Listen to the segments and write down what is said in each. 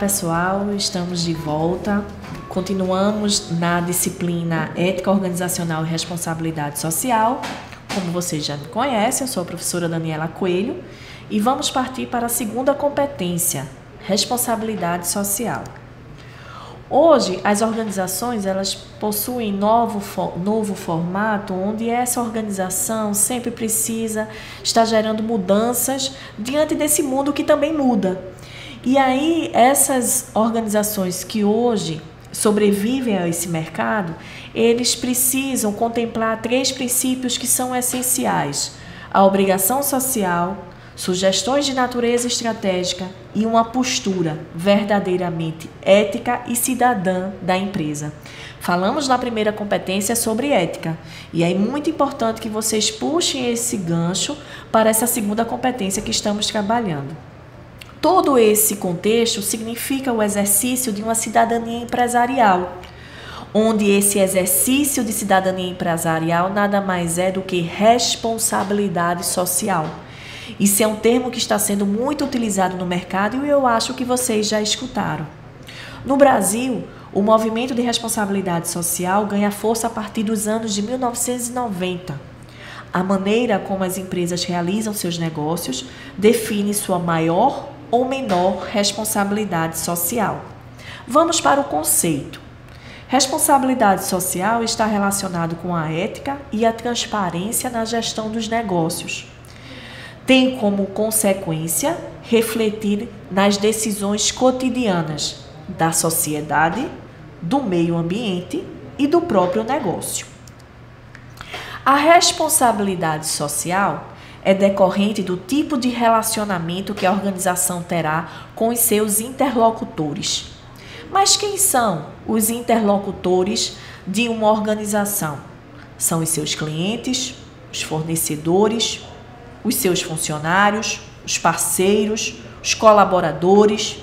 pessoal, estamos de volta. Continuamos na disciplina Ética Organizacional e Responsabilidade Social. Como vocês já me conhecem, eu sou a professora Daniela Coelho e vamos partir para a segunda competência, Responsabilidade Social. Hoje, as organizações elas possuem novo formato, onde essa organização sempre precisa estar gerando mudanças diante desse mundo que também muda. E aí, essas organizações que hoje sobrevivem a esse mercado, eles precisam contemplar 3 princípios que são essenciais: a obrigação social, sugestões de natureza estratégica e uma postura verdadeiramente ética e cidadã da empresa. Falamos na primeira competência sobre ética e é muito importante que vocês puxem esse gancho para essa segunda competência que estamos trabalhando. Todo esse contexto significa o exercício de uma cidadania empresarial, onde esse exercício de cidadania empresarial nada mais é do que responsabilidade social. Isso é um termo que está sendo muito utilizado no mercado e eu acho que vocês já escutaram. No Brasil, o movimento de responsabilidade social ganha força a partir dos anos de 1990. A maneira como as empresas realizam seus negócios define sua maior ou menor responsabilidade social. Vamos para o conceito. Responsabilidade social está relacionado com a ética e a transparência na gestão dos negócios. Tem como consequência refletir nas decisões cotidianas da sociedade, do meio ambiente e do próprio negócio. A responsabilidade social é decorrente do tipo de relacionamento que a organização terá com os seus interlocutores. Mas quem são os interlocutores de uma organização? São os seus clientes, os fornecedores, os seus funcionários, os parceiros, os colaboradores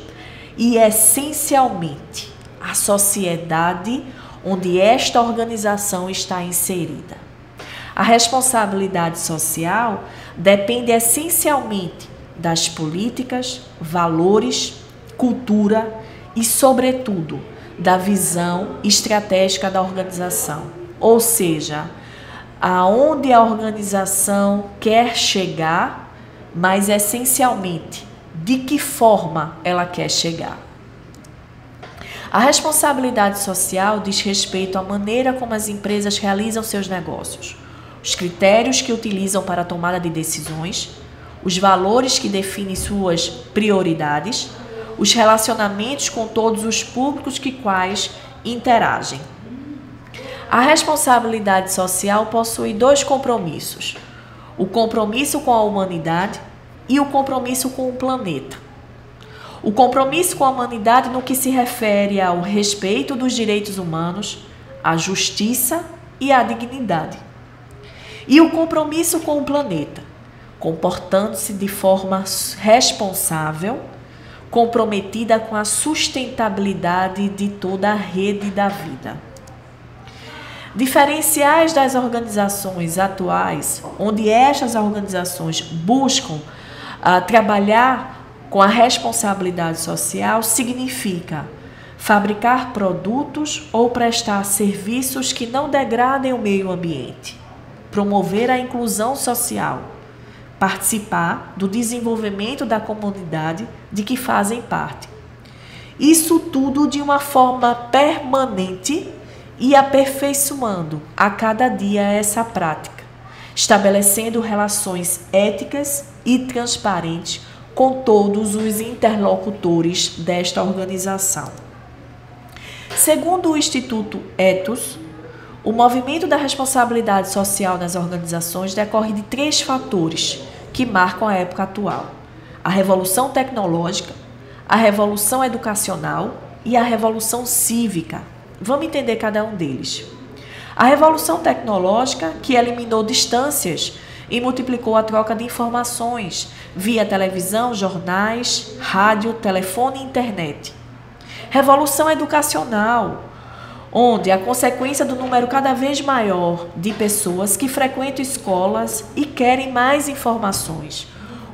e, essencialmente, a sociedade onde esta organização está inserida. A responsabilidade social depende essencialmente das políticas, valores, cultura e, sobretudo, da visão estratégica da organização, ou seja, aonde a organização quer chegar, mas essencialmente de que forma ela quer chegar. A responsabilidade social diz respeito à maneira como as empresas realizam seus negócios, os critérios que utilizam para a tomada de decisões, os valores que definem suas prioridades, os relacionamentos com todos os públicos que quais interagem. A responsabilidade social possui 2 compromissos: o compromisso com a humanidade e o compromisso com o planeta. O compromisso com a humanidade no que se refere ao respeito dos direitos humanos, à justiça e à dignidade. E o compromisso com o planeta, comportando-se de forma responsável, comprometida com a sustentabilidade de toda a rede da vida. Diferenciais das organizações atuais, onde estas organizações buscam trabalhar com a responsabilidade social, significa fabricar produtos ou prestar serviços que não degradem o meio ambiente, promover a inclusão social, participar do desenvolvimento da comunidade de que fazem parte. Isso tudo de uma forma permanente e aperfeiçoando a cada dia essa prática, estabelecendo relações éticas e transparentes com todos os interlocutores desta organização. Segundo o Instituto Ethos, o movimento da responsabilidade social nas organizações decorre de 3 fatores que marcam a época atual: a revolução tecnológica, a revolução educacional e a revolução cívica. Vamos entender cada um deles. A revolução tecnológica, que eliminou distâncias e multiplicou a troca de informações via televisão, jornais, rádio, telefone e internet. Revolução educacional, onde a consequência do número cada vez maior de pessoas que frequentam escolas e querem mais informações.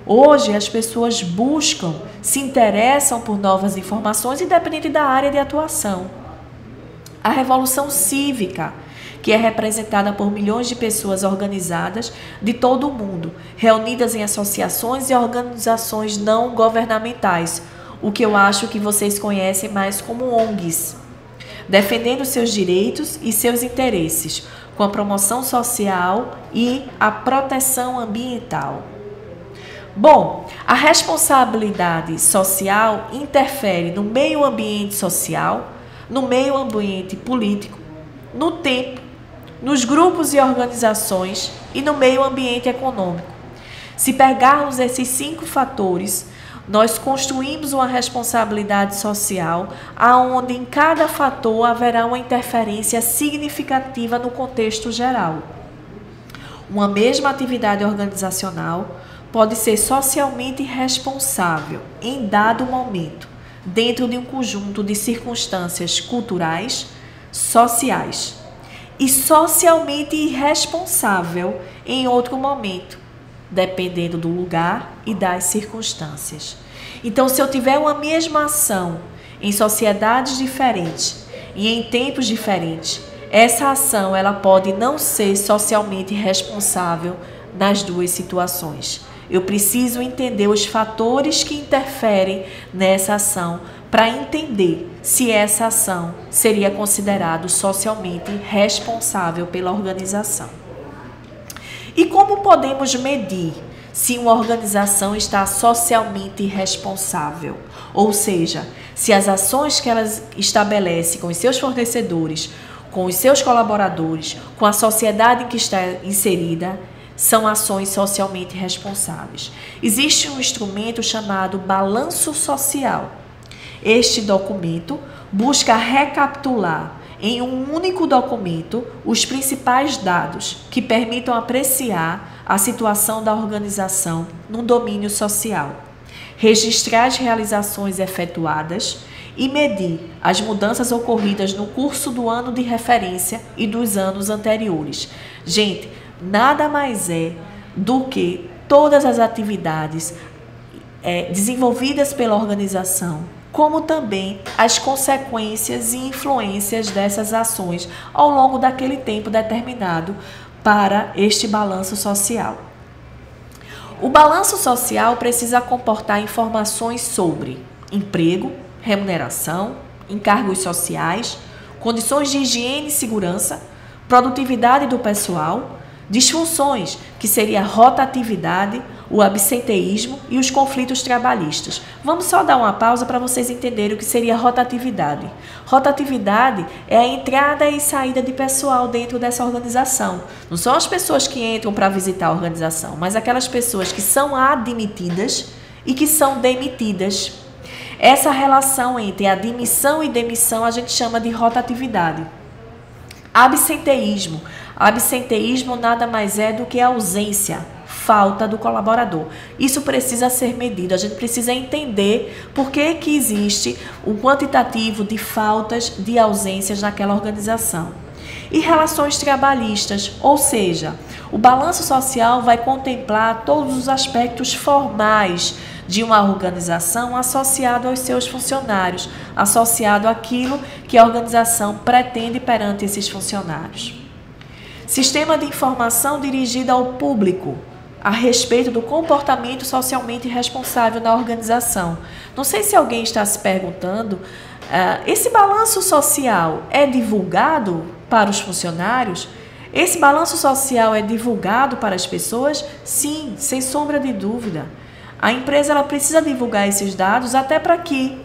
Hoje as pessoas buscam, se interessam por novas informações, independente da área de atuação. A revolução cívica, que é representada por milhões de pessoas organizadas de todo o mundo, reunidas em associações e organizações não governamentais, o que eu acho que vocês conhecem mais como ONGs, defendendo seus direitos e seus interesses, com a promoção social e a proteção ambiental. Bom, a responsabilidade social interfere no meio ambiente social, no meio ambiente político, no tempo, nos grupos e organizações e no meio ambiente econômico. Se pegarmos esses 5 fatores, nós construímos uma responsabilidade social aonde em cada fator haverá uma interferência significativa no contexto geral. Uma mesma atividade organizacional pode ser socialmente responsável em dado momento, dentro de um conjunto de circunstâncias culturais, sociais, e socialmente irresponsável em outro momento, dependendo do lugar e das circunstâncias. Então, se eu tiver uma mesma ação em sociedades diferentes e em tempos diferentes, essa ação ela pode não ser socialmente responsável nas duas situações. Eu preciso entender os fatores que interferem nessa ação para entender se essa ação seria considerada socialmente responsável pela organização. E como podemos medir se uma organização está socialmente responsável? Ou seja, se as ações que ela estabelece com os seus fornecedores, com os seus colaboradores, com a sociedade em que está inserida, são ações socialmente responsáveis. Existe um instrumento chamado balanço social. Este documento busca recapitular em um único documento os principais dados que permitam apreciar a situação da organização no domínio social, registrar as realizações efetuadas e medir as mudanças ocorridas no curso do ano de referência e dos anos anteriores. Gente, nada mais é do que todas as atividades desenvolvidas pela organização, como também as consequências e influências dessas ações ao longo daquele tempo determinado para este balanço social. O balanço social precisa comportar informações sobre emprego, remuneração, encargos sociais, condições de higiene e segurança, produtividade do pessoal, disfunções, que seria a rotatividade, o absenteísmo e os conflitos trabalhistas. Vamos só dar uma pausa para vocês entenderem o que seria rotatividade. Rotatividade é a entrada e saída de pessoal dentro dessa organização. Não são as pessoas que entram para visitar a organização, mas aquelas pessoas que são admitidas e que são demitidas. Essa relação entre admissão e demissão a gente chama de rotatividade. Absenteísmo. Absenteísmo nada mais é do que a ausência, falta do colaborador. Isso precisa ser medido. A gente precisa entender por que existe um quantitativo de faltas, de ausências naquela organização. E relações trabalhistas, ou seja, o balanço social vai contemplar todos os aspectos formais de uma organização associado aos seus funcionários, associado àquilo que a organização pretende perante esses funcionários. Sistema de informação dirigido ao público a respeito do comportamento socialmente responsável na organização. Não sei se alguém está se perguntando, esse balanço social é divulgado para os funcionários? Esse balanço social é divulgado para as pessoas? Sim, sem sombra de dúvida. A empresa ela precisa divulgar esses dados até para que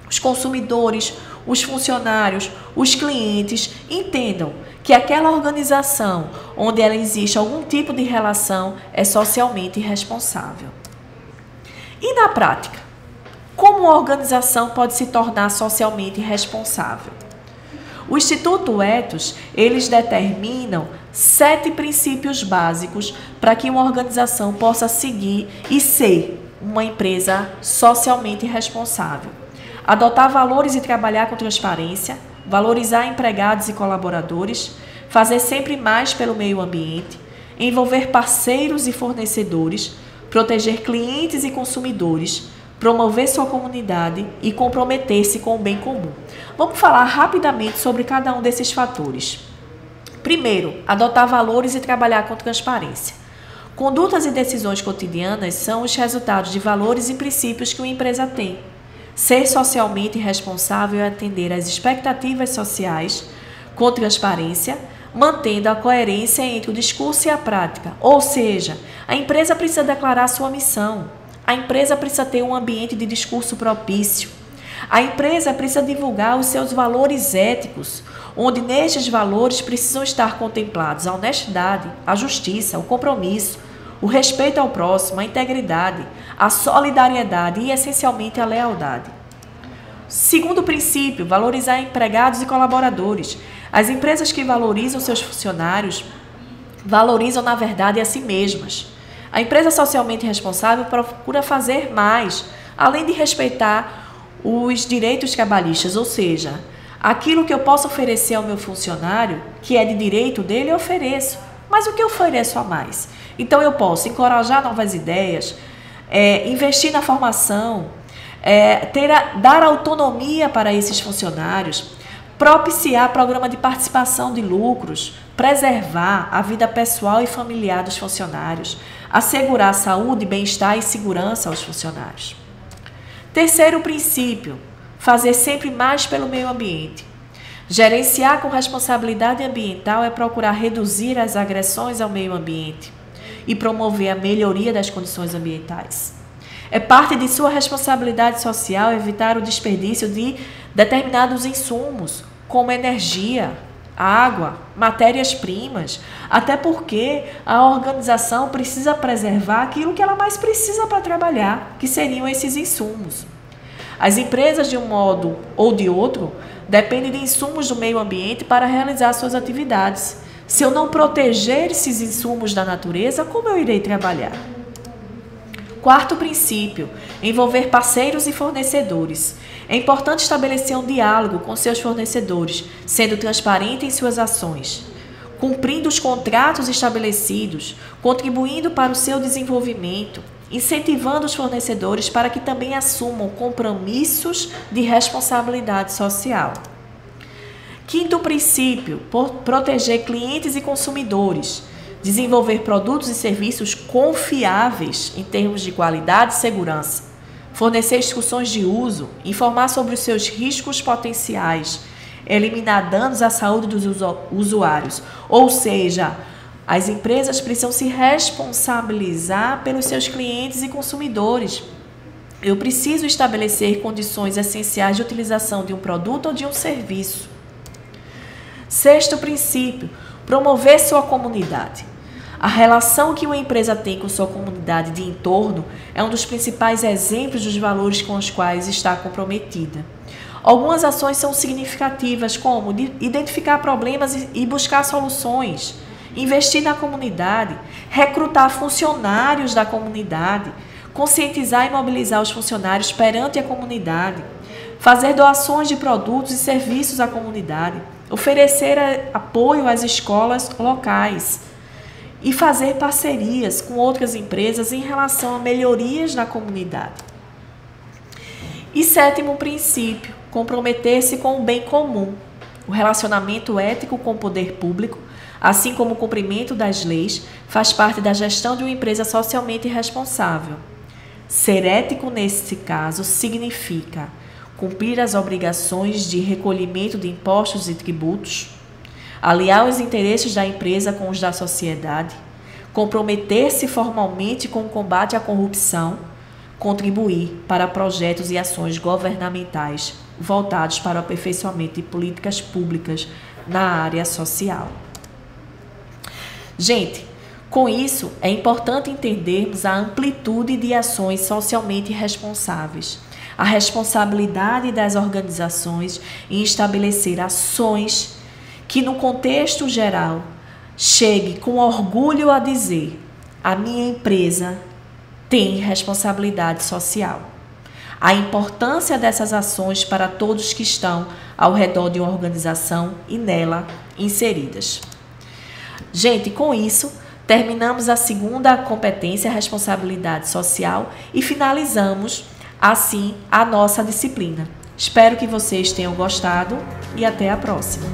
os consumidores, os funcionários, os clientes entendam que aquela organização onde ela existe algum tipo de relação é socialmente responsável. E na prática, como uma organização pode se tornar socialmente responsável? O Instituto Ethos, eles determinam 7 princípios básicos para que uma organização possa seguir e ser uma empresa socialmente responsável. Adotar valores e trabalhar com transparência, valorizar empregados e colaboradores, fazer sempre mais pelo meio ambiente, envolver parceiros e fornecedores, proteger clientes e consumidores, promover sua comunidade e comprometer-se com o bem comum. Vamos falar rapidamente sobre cada um desses fatores. Primeiro, adotar valores e trabalhar com transparência. Condutas e decisões cotidianas são os resultados de valores e princípios que uma empresa tem. Ser socialmente responsável é atender às expectativas sociais com transparência, mantendo a coerência entre o discurso e a prática. Ou seja, a empresa precisa declarar sua missão. A empresa precisa ter um ambiente de discurso propício. A empresa precisa divulgar os seus valores éticos, onde nestes valores precisam estar contemplados a honestidade, a justiça, o compromisso, o respeito ao próximo, a integridade, a solidariedade e, essencialmente, a lealdade. Segundo princípio, valorizar empregados e colaboradores. As empresas que valorizam seus funcionários valorizam, na verdade, a si mesmas. A empresa socialmente responsável procura fazer mais, além de respeitar os direitos trabalhistas, ou seja, aquilo que eu posso oferecer ao meu funcionário, que é de direito dele, eu ofereço. Mas o que eu ofereço a mais? Então, eu posso encorajar novas ideias, investir na formação, dar autonomia para esses funcionários, propiciar programa de participação de lucros, preservar a vida pessoal e familiar dos funcionários, assegurar saúde, bem-estar e segurança aos funcionários. Terceiro princípio, fazer sempre mais pelo meio ambiente. Gerenciar com responsabilidade ambiental é procurar reduzir as agressões ao meio ambiente e promover a melhoria das condições ambientais. É parte de sua responsabilidade social evitar o desperdício de determinados insumos, como energia, água, matérias-primas, até porque a organização precisa preservar aquilo que ela mais precisa para trabalhar, que seriam esses insumos. As empresas, de um modo ou de outro, dependem de insumos do meio ambiente para realizar suas atividades. Se eu não proteger esses insumos da natureza, como eu irei trabalhar? Quarto princípio, envolver parceiros e fornecedores. É importante estabelecer um diálogo com seus fornecedores, sendo transparente em suas ações, cumprindo os contratos estabelecidos, contribuindo para o seu desenvolvimento, incentivando os fornecedores para que também assumam compromissos de responsabilidade social. Quinto princípio, proteger clientes e consumidores. Desenvolver produtos e serviços confiáveis em termos de qualidade e segurança. Fornecer instruções de uso, informar sobre os seus riscos potenciais, eliminar danos à saúde dos usuários. Ou seja, as empresas precisam se responsabilizar pelos seus clientes e consumidores. Eu preciso estabelecer condições essenciais de utilização de um produto ou de um serviço. Sexto princípio, promover sua comunidade. A relação que uma empresa tem com sua comunidade de entorno é um dos principais exemplos dos valores com os quais está comprometida. Algumas ações são significativas, como identificar problemas e buscar soluções, investir na comunidade, recrutar funcionários da comunidade, conscientizar e mobilizar os funcionários perante a comunidade, fazer doações de produtos e serviços à comunidade, oferecer apoio às escolas locais e fazer parcerias com outras empresas em relação a melhorias na comunidade. E sétimo princípio, comprometer-se com o bem comum. O relacionamento ético com o poder público, assim como o cumprimento das leis, faz parte da gestão de uma empresa socialmente responsável. Ser ético nesse caso significa cumprir as obrigações de recolhimento de impostos e tributos, aliar os interesses da empresa com os da sociedade, comprometer-se formalmente com o combate à corrupção, contribuir para projetos e ações governamentais voltados para o aperfeiçoamento de políticas públicas na área social. Gente, com isso é importante entendermos a amplitude de ações socialmente responsáveis, a responsabilidade das organizações em estabelecer ações que, no contexto geral, chegue com orgulho a dizer: a minha empresa tem responsabilidade social. A importância dessas ações para todos que estão ao redor de uma organização e nela inseridas. Gente, com isso, Terminamos a segunda competência, responsabilidade social, e finalizamos assim a nossa disciplina. Espero que vocês tenham gostado e até a próxima.